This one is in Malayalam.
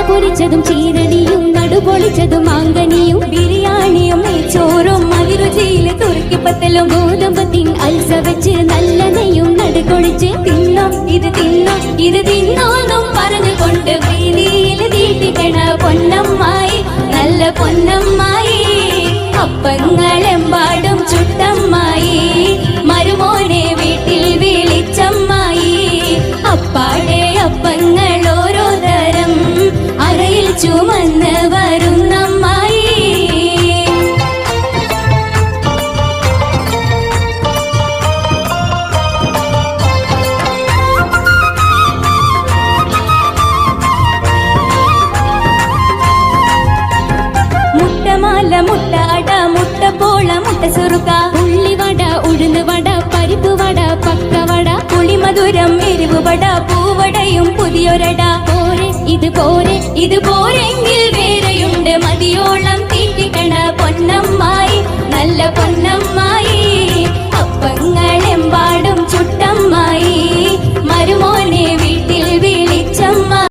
പൊരിച്ചതും ചീരണിയും നടുപൊളിച്ചതും മാങ്കനിയും ബിരിയാണിയും നെയ്ച്ചോറും അതിരുചിയില് തുറക്കിപ്പത്തലും ഗോതമ്പത്തിൻ അൽസ വെച്ച് നല്ല നെയ്യും നടുകൊഴിച്ച് തിന്നോ ഇത് തിന്നോ ഇത് തിന്നോന്നും പറഞ്ഞുകൊണ്ട് വീതിയിൽ തീട്ടിക്കണ പൊന്നമ്മായി നല്ല പൊന്നമ്മായി അപ്പങ്ങളെമ്പാടും ചുട്ടമ്മായി മരുമോനെ വീട്ടിൽ വിളിച്ചമ്മായി അപ്പാടെ അപ്പങ്ങൾ ഓരോ തരം അരയിൽ ചുമന്ന് വരുന്നമ്മായി മുട്ടമാല മുട്ട അട മുട്ടപ്പോള മുട്ട സുറുക്ക ഉള്ളിവട ഉഴുന്നുവട പരിപ്പുവട പക്കവട പുളിമധുരം എരിവുവട പൂവടയും പുതിയൊരട പോരെ ഇത് പോരെങ്കിൽ വേറെയുണ്ട്